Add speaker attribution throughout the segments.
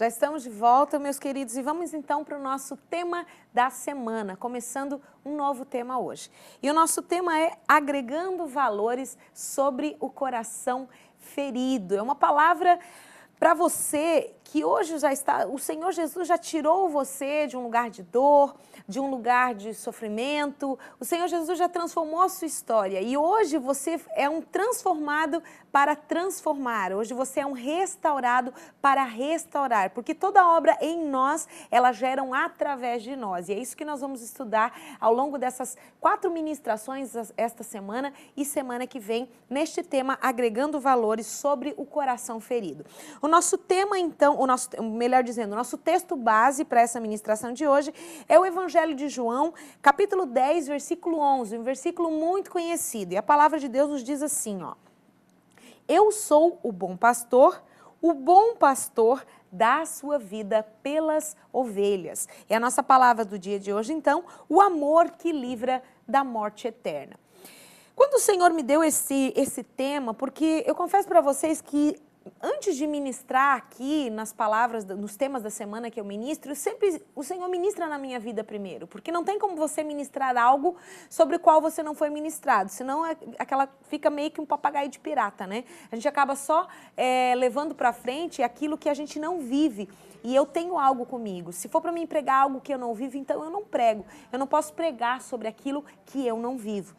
Speaker 1: Já estamos de volta, meus queridos, e vamos então para o nosso tema da semana, começando um novo tema hoje. E o nosso tema é agregando valores sobre o coração ferido. É uma palavra para você que hoje já está, o Senhor Jesus já tirou você de um lugar de dor, de um lugar de sofrimento. O Senhor Jesus já transformou a sua história e hoje você é um transformado para transformar. Hoje você é um restaurado para restaurar, porque toda obra em nós, ela geram através de nós. E é isso que nós vamos estudar ao longo dessas 4 ministrações esta semana e semana que vem, neste tema, agregando valores sobre o coração ferido. O nosso tema, então, o nosso texto base para essa ministração de hoje é o Evangelho de João, capítulo 10, versículo 11, um versículo muito conhecido. E a palavra de Deus nos diz assim, ó: Eu sou o bom pastor dá a sua vida pelas ovelhas. É a nossa palavra do dia de hoje, então, o amor que livra da morte eterna. Quando o Senhor me deu esse tema, porque eu confesso para vocês que antes de ministrar aqui nas palavras, nos temas da semana que eu ministro, sempre o Senhor ministra na minha vida primeiro, porque não tem como você ministrar algo sobre o qual você não foi ministrado, senão fica meio que um papagaio de pirata, né? A gente acaba só levando para frente aquilo que a gente não vive. E eu tenho algo comigo. Se for para mim pregar algo que eu não vivo, então eu não prego. Eu não posso pregar sobre aquilo que eu não vivo.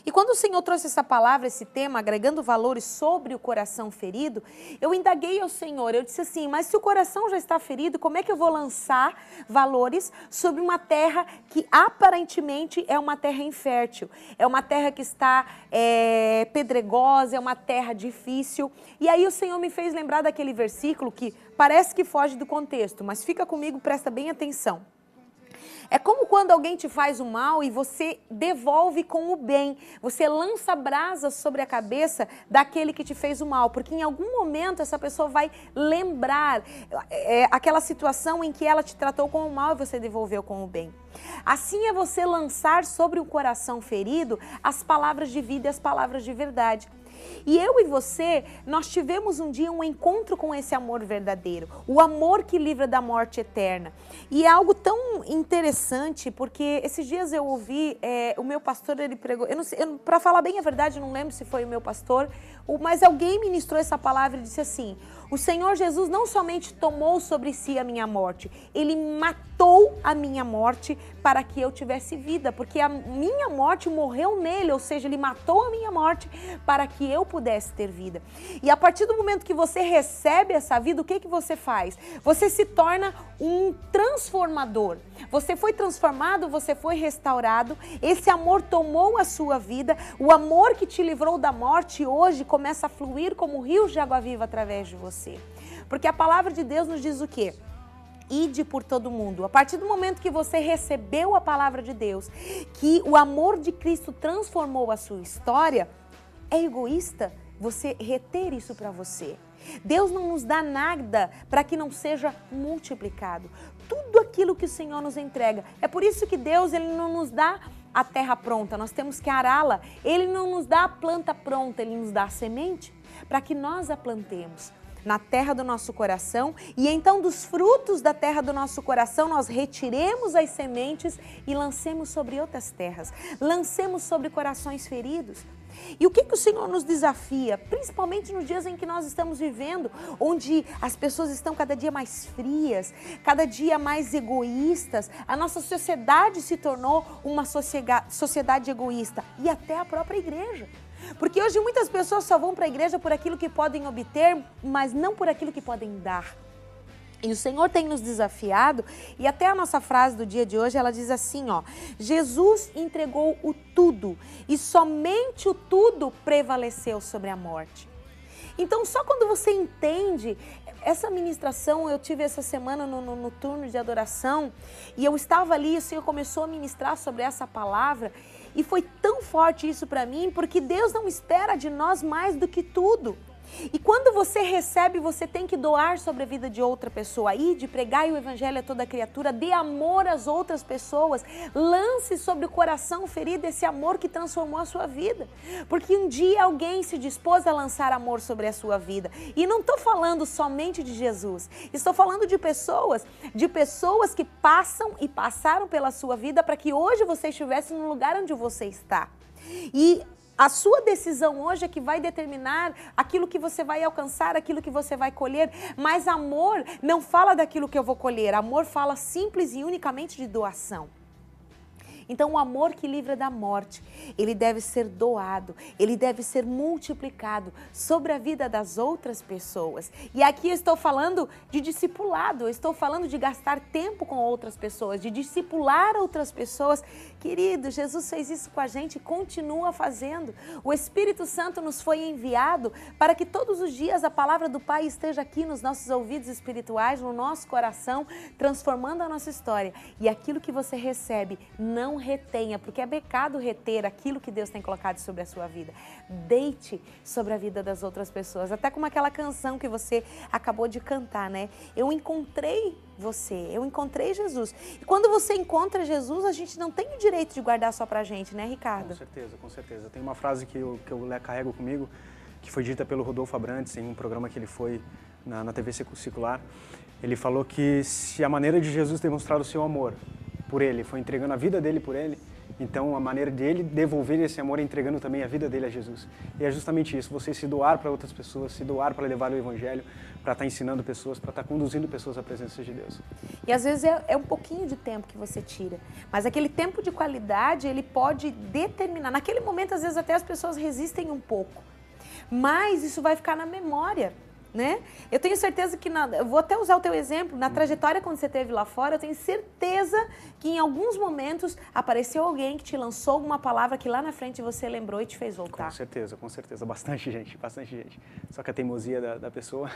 Speaker 1: E quando o Senhor trouxe essa palavra, esse tema, agregando valores sobre o coração ferido, eu indaguei ao Senhor, eu disse assim, mas se o coração já está ferido, como é que eu vou lançar valores sobre uma terra que aparentemente é uma terra infértil, é uma terra que está pedregosa, é uma terra difícil. E aí o Senhor me fez lembrar daquele versículo que parece que foge do contexto, mas fica comigo, presta bem atenção. É como quando alguém te faz o mal e você devolve com o bem. Você lança brasas sobre a cabeça daquele que te fez o mal. Porque em algum momento essa pessoa vai lembrar aquela situação em que ela te tratou com o mal e você devolveu com o bem. Assim é você lançar sobre o coração ferido as palavras de vida e as palavras de verdade. E eu e você, nós tivemos um dia um encontro com esse amor verdadeiro, o amor que livra da morte eterna. E é algo tão interessante, porque esses dias eu ouvi, o meu pastor, ele pregou, para falar bem a verdade, eu não lembro se foi o meu pastor, mas alguém ministrou essa palavra e disse assim, o Senhor Jesus não somente tomou sobre si a minha morte, Ele matou a minha morte para que eu tivesse vida, porque a minha morte morreu nele, ou seja, Ele matou a minha morte para que eu pudesse ter vida. E a partir do momento que você recebe essa vida, o que você faz? Você se torna um transformador. Você foi transformado, você foi restaurado, esse amor tomou a sua vida, o amor que te livrou da morte hoje começa a fluir como rios de água viva através de você. Porque a palavra de Deus nos diz o quê? Ide por todo mundo. A partir do momento que você recebeu a palavra de Deus, que o amor de Cristo transformou a sua história, é egoísta você reter isso para você. Deus não nos dá nada para que não seja multiplicado. Tudo aquilo que o Senhor nos entrega. É por isso que Deus, Ele não nos dá a terra pronta, nós temos que ará-la. Ele não nos dá a planta pronta, Ele nos dá a semente para que nós a plantemos na terra do nosso coração, e então dos frutos da terra do nosso coração nós retiremos as sementes e lancemos sobre outras terras, lancemos sobre corações feridos. E o que o Senhor nos desafia, principalmente nos dias em que nós estamos vivendo, onde as pessoas estão cada dia mais frias, cada dia mais egoístas, a nossa sociedade se tornou uma sociedade egoísta, e até a própria igreja. Porque hoje muitas pessoas só vão para a igreja por aquilo que podem obter, mas não por aquilo que podem dar. E o Senhor tem nos desafiado, e até a nossa frase do dia de hoje, ela diz assim, ó, Jesus entregou o tudo, e somente o tudo prevaleceu sobre a morte. Então, só quando você entende, essa ministração eu tive essa semana no turno de adoração, e eu estava ali, o Senhor começou a ministrar sobre essa palavra, e foi tão forte isso para mim, porque Deus não espera de nós mais do que tudo. E quando você recebe, você tem que doar sobre a vida de outra pessoa. Ide, pregai o evangelho a toda criatura, dê amor às outras pessoas, lance sobre o coração ferido esse amor que transformou a sua vida. Porque um dia alguém se dispôs a lançar amor sobre a sua vida. E não estou falando somente de Jesus, estou falando de pessoas que passam e passaram pela sua vida para que hoje você estivesse no lugar onde você está. E a sua decisão hoje é que vai determinar aquilo que você vai alcançar, aquilo que você vai colher. Mas amor não fala daquilo que eu vou colher. Amor fala simples e unicamente de doação. Então, o amor que livra da morte, ele deve ser doado, ele deve ser multiplicado sobre a vida das outras pessoas. E aqui eu estou falando de discipulado, eu estou falando de gastar tempo com outras pessoas, de discipular outras pessoas. Querido, Jesus fez isso com a gente e continua fazendo. O Espírito Santo nos foi enviado para que todos os dias a palavra do Pai esteja aqui nos nossos ouvidos espirituais, no nosso coração, transformando a nossa história. E aquilo que você recebe, não retenha, porque é pecado reter aquilo que Deus tem colocado sobre a sua vida. Deite sobre a vida das outras pessoas, até como aquela canção que você acabou de cantar, né? Eu encontrei você, eu encontrei Jesus. E quando você encontra Jesus, a gente não tem o direito de guardar só pra gente, né, Ricardo?
Speaker 2: Com certeza, com certeza. Tem uma frase que eu carrego comigo, que foi dita pelo Rodolfo Abrantes em um programa que ele foi na TV Secular. Ele falou que se a maneira de Jesus demonstrar o seu amor por ele foi entregando a vida dele por ele, então a maneira dele devolver esse amor é entregando também a vida dele a Jesus. E é justamente isso, você se doar para outras pessoas, se doar para levar o evangelho, para estar ensinando pessoas, para estar conduzindo pessoas à presença de Deus.
Speaker 1: E às vezes é um pouquinho de tempo que você tira, mas aquele tempo de qualidade, ele pode determinar. Naquele momento, às vezes até as pessoas resistem um pouco, mas isso vai ficar na memória. Né? Eu tenho certeza que, eu vou até usar o teu exemplo, na trajetória quando você esteve lá fora, eu tenho certeza que em alguns momentos apareceu alguém que te lançou alguma palavra que lá na frente você lembrou e te fez voltar.
Speaker 2: Com certeza, bastante gente. Só que a teimosia da pessoa...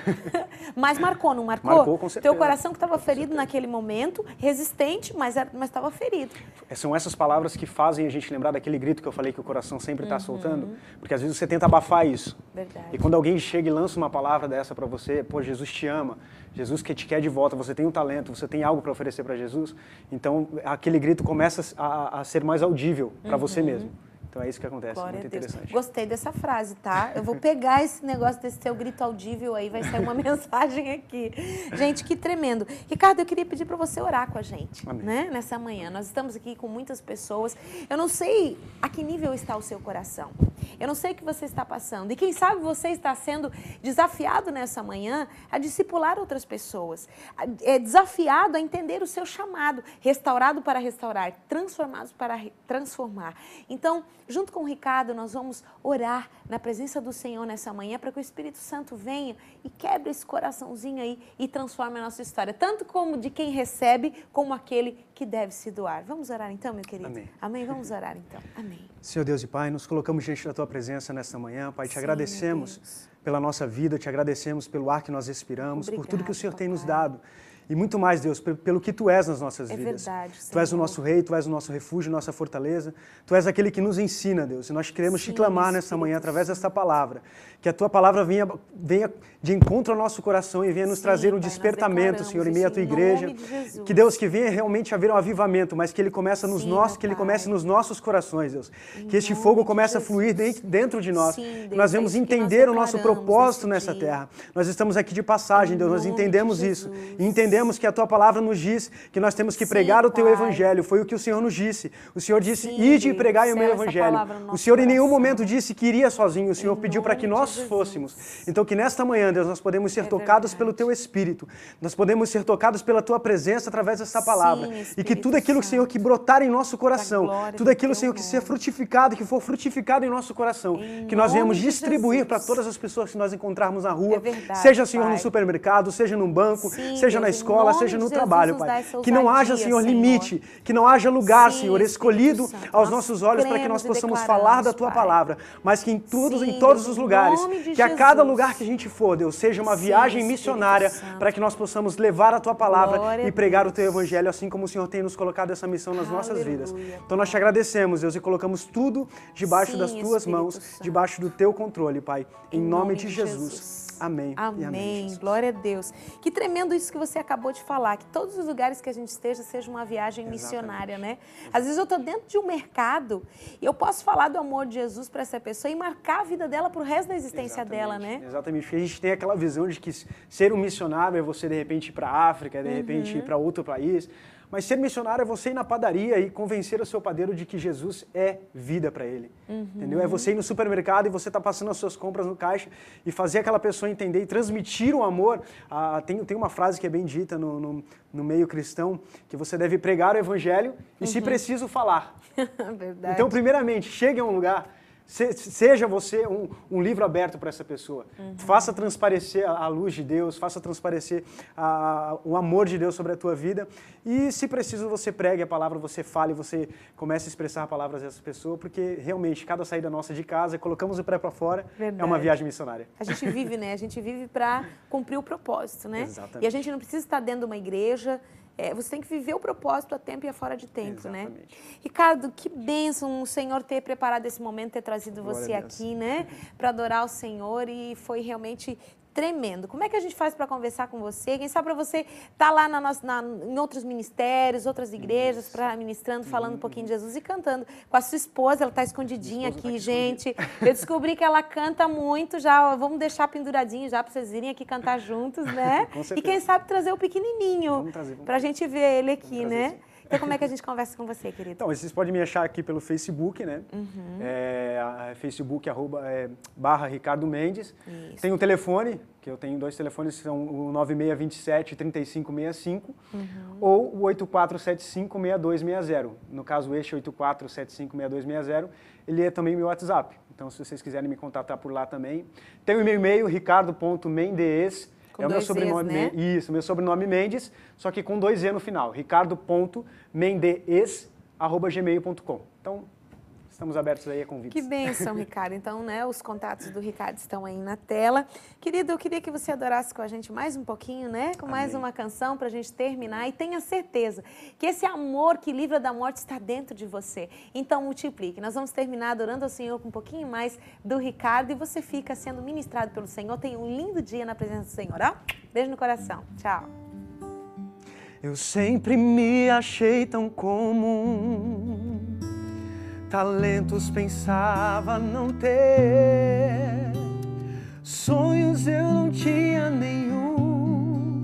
Speaker 1: Mas marcou, não marcou?
Speaker 2: Marcou, com certeza.
Speaker 1: Teu coração que estava ferido naquele momento, resistente, mas estava ferido.
Speaker 2: São essas palavras que fazem a gente lembrar daquele grito que eu falei que o coração sempre está soltando, porque às vezes você tenta abafar isso.
Speaker 1: Verdade.
Speaker 2: E quando alguém chega e lança uma palavra dessa para você, pô, Jesus te ama, Jesus que te quer de volta, você tem um talento, você tem algo para oferecer para Jesus, então aquele grito começa a ser mais audível para você mesmo. Então é isso que acontece,
Speaker 1: Glória
Speaker 2: muito
Speaker 1: a Deus.
Speaker 2: interessante.
Speaker 1: Gostei dessa frase, tá? Eu vou pegar esse negócio desse teu grito audível aí, vai sair uma mensagem aqui. Gente, que tremendo. Ricardo, eu queria pedir para você orar com a gente, né? Nessa manhã. Nós estamos aqui com muitas pessoas. Eu não sei a que nível está o seu coração. Eu não sei o que você está passando. E quem sabe você está sendo desafiado nessa manhã a discipular outras pessoas. É desafiado a entender o seu chamado. Restaurado para restaurar, transformados para transformar. Então, junto com o Ricardo, nós vamos orar na presença do Senhor nessa manhã para que o Espírito Santo venha e quebre esse coraçãozinho aí e transforme a nossa história. Tanto como de quem recebe, como aquele que deve se doar. Vamos orar então, meu querido?
Speaker 2: Amém.
Speaker 1: Amém? Vamos orar então. Amém.
Speaker 2: Senhor Deus e Pai, nos colocamos diante da Tua presença nesta manhã. Pai, te agradecemos pela nossa vida, te agradecemos pelo ar que nós respiramos, por tudo que o Senhor tem nos dado. E muito mais, Deus, pelo que Tu és nas nossas vidas.
Speaker 1: Verdade,
Speaker 2: Tu és o nosso Rei, Tu és o nosso refúgio, nossa fortaleza. Tu és aquele que nos ensina, Deus. E nós queremos te clamar nessa manhã, através desta palavra. Que a Tua palavra venha de encontro ao nosso coração e venha nos trazer um despertamento, Senhor, em meio à Tua igreja. Que, Deus, que venha realmente haver um avivamento, mas que ele comece nos nossos corações, Deus. Que este fogo comece a fluir dentro de nós. Que nós vamos entender o nosso propósito nessa terra. Nós estamos aqui de passagem, Deus. Nós entendemos isso. E entendemos que a Tua palavra nos diz que nós temos que pregar o Teu Evangelho. Foi o que o Senhor nos disse. O Senhor disse, ide e pregai o meu Evangelho. O Senhor em nenhum momento disse que iria sozinho. O Senhor pediu para que nós fôssemos. Então que nesta manhã, Deus, nós podemos ser tocados pelo Teu Espírito. Nós podemos ser tocados pela Tua presença através dessa palavra. E que tudo aquilo, Senhor, que brotar em nosso coração, tudo aquilo, Senhor, que ser frutificado, que for frutificado em nosso coração, que nós venhamos distribuir para todas as pessoas que nós encontrarmos na rua, seja, Senhor, no supermercado, seja num banco, seja na escola, escola,
Speaker 1: nome
Speaker 2: seja
Speaker 1: de
Speaker 2: no
Speaker 1: Jesus,
Speaker 2: trabalho,
Speaker 1: nos dá
Speaker 2: Pai.
Speaker 1: essa
Speaker 2: Que não haja,
Speaker 1: ousadia,
Speaker 2: Senhor,
Speaker 1: Senhor.
Speaker 2: limite, que não haja lugar,
Speaker 1: Sim,
Speaker 2: Senhor,
Speaker 1: Espírito
Speaker 2: escolhido
Speaker 1: Santo,
Speaker 2: aos
Speaker 1: nós
Speaker 2: nossos olhos para que nós
Speaker 1: cremos e
Speaker 2: possamos falar da
Speaker 1: declaramos,
Speaker 2: Tua
Speaker 1: Pai.
Speaker 2: palavra, mas que em todos
Speaker 1: Sim,
Speaker 2: todos
Speaker 1: Deus,
Speaker 2: os
Speaker 1: em
Speaker 2: lugares,
Speaker 1: nome de
Speaker 2: que a cada
Speaker 1: Jesus.
Speaker 2: lugar que a gente for, Deus, seja uma
Speaker 1: Sim,
Speaker 2: viagem
Speaker 1: Espírito
Speaker 2: missionária
Speaker 1: Santo.
Speaker 2: para que nós possamos levar a Tua palavra
Speaker 1: Glória
Speaker 2: e
Speaker 1: a
Speaker 2: pregar o
Speaker 1: Deus.
Speaker 2: Teu Evangelho, assim como o Senhor tem nos colocado essa missão nas nossas vidas.
Speaker 1: Aleluia,
Speaker 2: Então nós te agradecemos, Deus, e colocamos tudo debaixo
Speaker 1: Sim,
Speaker 2: das Tuas
Speaker 1: Espírito
Speaker 2: mãos,
Speaker 1: Santo.
Speaker 2: debaixo do Teu controle, Pai. Em nome de Jesus.
Speaker 1: Jesus.
Speaker 2: Amém. E
Speaker 1: Amém.
Speaker 2: Jesus.
Speaker 1: Glória a Deus. Que tremendo isso que você acabou de falar, que todos os lugares que a gente esteja seja uma viagem missionária, né? Às vezes eu estou dentro de um mercado e eu posso falar do amor de Jesus para essa pessoa e marcar a vida dela para o resto da existência dela, né?
Speaker 2: Exatamente, porque a gente tem aquela visão de que ser um missionário é você, de repente, ir para a África, de repente, ir para outro país. Mas ser missionário é você ir na padaria e convencer o seu padeiro de que Jesus é vida para ele. Entendeu? É você ir no supermercado e você tá passando as suas compras no caixa e fazer aquela pessoa entender e transmitir o amor. Tem uma frase que é bem dita no meio cristão, que você deve pregar o evangelho e, se preciso, falar.
Speaker 1: Verdade.
Speaker 2: Então, primeiramente, chegue a um lugar, seja você um livro aberto para essa pessoa. Faça transparecer a luz de Deus, faça transparecer o amor de Deus sobre a tua vida. E, se preciso, você pregue a palavra, você fale, você comece a expressar palavras dessa pessoa, porque realmente, cada saída nossa de casa, colocamos o pé para fora, é uma viagem missionária.
Speaker 1: A gente vive, né? A gente vive para cumprir o propósito, né?
Speaker 2: Exatamente.
Speaker 1: E a gente não precisa estar dentro de uma igreja. Você tem que viver o propósito a tempo e a fora de tempo, né? Ricardo, que bênção o Senhor ter preparado esse momento, ter trazido você aqui, né? Para adorar o Senhor, e foi realmente tremendo. Como é que a gente faz para conversar com você? Quem sabe para você estar lá em outros ministérios, outras igrejas, para ministrando, falando um pouquinho de Jesus e cantando com a sua esposa. Ela está escondidinha aqui, gente. Eu descobri que ela canta muito já. Vamos deixar penduradinho já para vocês irem aqui cantar juntos, né?
Speaker 2: Com certeza.
Speaker 1: E quem sabe trazer o pequenininho.
Speaker 2: Vamos trazer.
Speaker 1: Para a gente ver ele aqui, né?
Speaker 2: Sim.
Speaker 1: Então, como é que a gente conversa com você, querido?
Speaker 2: Então, vocês podem me achar aqui pelo Facebook, né? Facebook / Ricardo Mendes.
Speaker 1: Isso.
Speaker 2: Tem um telefone, que eu tenho 2 telefones, são o 9627-3565 ou o 8475-6260. No caso, este 8475-6260, ele é também meu WhatsApp. Então, se vocês quiserem me contatar por lá também. Tem o meu e-mail, ricardo.mendes.
Speaker 1: Com
Speaker 2: é o meu
Speaker 1: 2
Speaker 2: sobrenome,
Speaker 1: E's, né?
Speaker 2: Isso, meu sobrenome Mendes, só que com 2 E no final. ricardo.mendes@gmail.com. Então, estamos abertos aí a convites.
Speaker 1: Que bênção, Ricardo. Então, né, os contatos do Ricardo estão aí na tela. Querido, eu queria que você adorasse com a gente mais um pouquinho, né? Com mais uma canção para a gente terminar. E tenha certeza que esse amor que livra da morte está dentro de você. Então, multiplique. Nós vamos terminar adorando ao Senhor com um pouquinho mais do Ricardo. E você fica sendo ministrado pelo Senhor. Tenha um lindo dia na presença do Senhor. Ó, beijo no coração. Tchau.
Speaker 2: Eu sempre me achei tão comum, talentos pensava não ter, sonhos eu não tinha nenhum.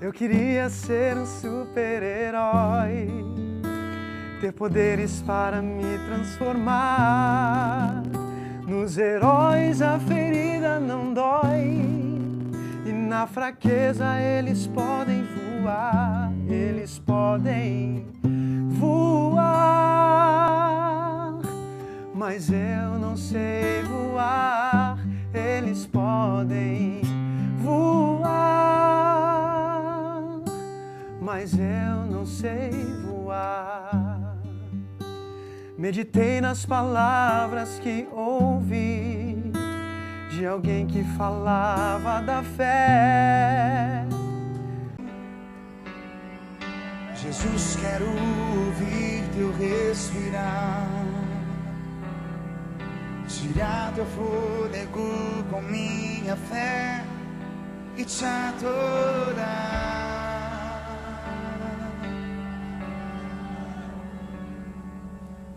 Speaker 2: Eu queria ser um super-herói, ter poderes para me transformar. Nos heróis a ferida não dói, e na fraqueza eles podem voar, eles podem voar. Mas eu não sei voar, eles podem voar. Mas eu não sei voar. Meditei nas palavras que ouvi de alguém que falava da fé.
Speaker 3: Jesus, quero ouvir teu respirar, tirar teu fôlego com minha fé e te adorar.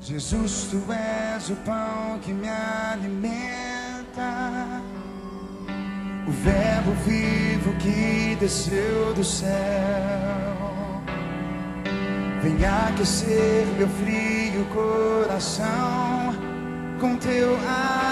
Speaker 3: Jesus, tu és o pão que me alimenta, o verbo vivo que desceu do céu. Vem aquecer meu frio coração com teu amor.